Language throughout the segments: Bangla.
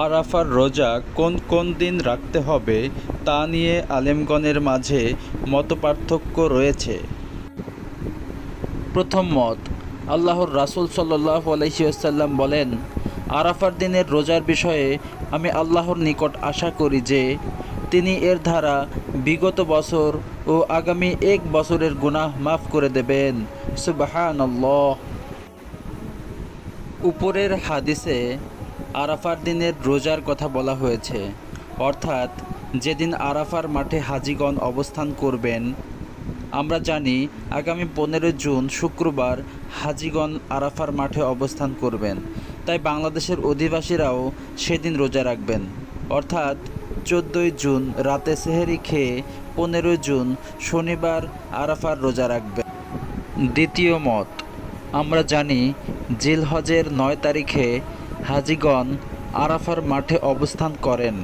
আরাফার রোজা কোন কোন দিন রাখতে হবে তা নিয়ে আলেমগণের মাঝে মতপার্থক্য রয়েছে। প্রথম মত, আল্লাহর রাসূল সাল্লাল্লাহু আলাইহি ওয়াসাল্লাম বলেন, আরাফার দিনের রোজার বিষয়ে আমি আল্লাহর নিকট আশা করি যে তিনি এর দ্বারা বিগত বছর ও আগামী 1 বছরের গুনাহ মাফ করে দেবেন। সুবহানাল্লাহ। উপরের হাদিসে আরাফার দিনের রোজার কথা বলা হয়েছে, অর্থাৎ যেদিন আরাফার মাঠে হাজিগণ অবস্থান করবেন। আমরা জানি আগামী 15 জুন শুক্রবার হাজিগণ আরাফার মাঠে অবস্থান করবেন, তাই বাংলাদেশের অধিবাসীরাও সেদিন রোজা রাখবেন, অর্থাৎ 14 জুন রাতে সেহরি খেয়ে 15 জুন শনিবার আরাফার রোজা রাখবেন। দ্বিতীয় মত, আমরা জানি জিলহজের 9 তারিখে হাজিগণ আরাফার মাঠে অবস্থান করেন।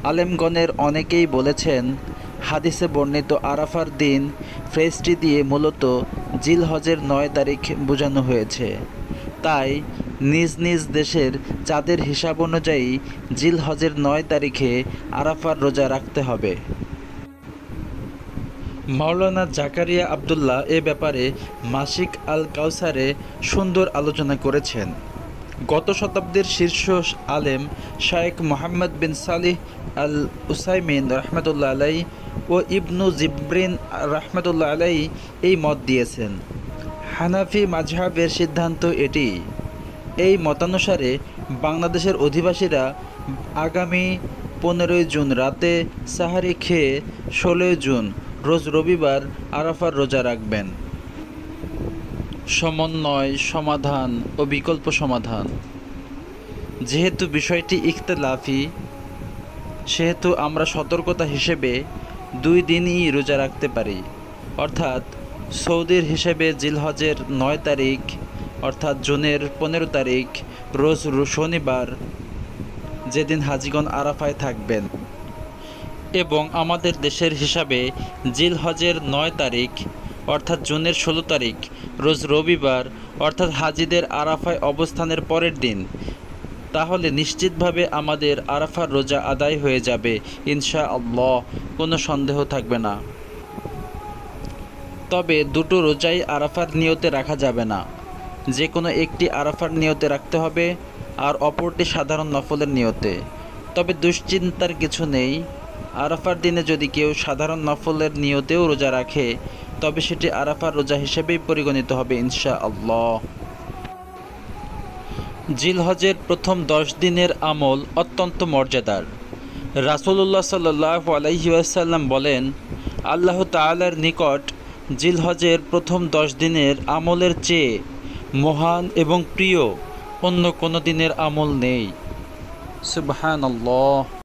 আলেমগণের অনেকেই বলেছেন, হাদিসে বর্ণিত আরাফার দিন ফ্রেজটি দিয়ে মূলত জিলহজের 9 তারিখ বোঝানো হয়েছে। তাই নিজ নিজ দেশের চাঁদের হিসাব অনুযায়ী জিলহজের 9 তারিখে আরাফার রোজা রাখতে হবে। মাওলানা জাকারিয়া আবদুল্লাহ এ ব্যাপারে মাসিক আল কাউসারে সুন্দর আলোচনা করেছেন। গত শতাব্দীর শীর্ষ আলেম শায়েখ মোহাম্মদ বিন সালিহ আল উসাইমিন রহমতুল্লাহ আলাই ও ইবনু জিবরিন রহমতুল্লাহ আলাই এই মত দিয়েছেন। হানাফি মাযহাবের সিদ্ধান্ত এটি। এই মতানুসারে বাংলাদেশের অধিবাসীরা আগামী 15 জুন রাতে সাহারি খেয়ে 16 জুন রোজ রবিবার আরাফার রোজা রাখবেন। সমন্বয়, সমাধান ও বিকল্প সমাধান। যেহেতু বিষয়টি ইখতিলাফি, সেহেতু আমরা সতর্কতা হিসেবে 2 দিনই রোজা রাখতে পারি, অর্থাৎ সৌদির হিসেবে জিলহজের 9 তারিখ অর্থাৎ জুনের 15 তারিখ রোজ শনিবার, যেদিন হাজিগণ আরাফায় থাকবেন, এবং আমাদের দেশের হিসাবে জিলহজের 9 তারিখ অর্থাৎ জুনের 16 তারিখ রোজ রবিবার, অর্থাৎ হাজিদের আরাফায় অবস্থানের পরের দিন। তাহলে নিশ্চিতভাবে আমাদের আরাফার রোজা আদায় হয়ে যাবে ইনশাআল্লাহ, কোনো সন্দেহ থাকবে না। তবে দুটো রোজাই আরাফার নিয়তে রাখা যাবে না, যে কোনো একটি আরাফার নিয়তে রাখতে হবে আর অপরটি সাধারণ নফলের নিয়তে। তবে দুশ্চিন্তার কিছু নেই, আরাফার দিনে যদি কেউ সাধারণ নফলের নিয়তেও রোজা রাখে তবে সেটি আরাফার রোজা হিসেবেই পরিগণিত হবে ইনশাআল্লাহ। জিলহজের প্রথম 10 দিনের আমল অত্যন্ত মর্যাদার। রাসূলুল্লাহ সাল্লাল্লাহু আলাইহি ওয়াসাল্লাম বলেন, আল্লাহ তাআলার নিকট জিলহজের প্রথম 10 দিনের আমলের চেয়ে মহান এবং প্রিয় অন্য কোনো দিনের আমল নেই। সুবহানাল্লাহ।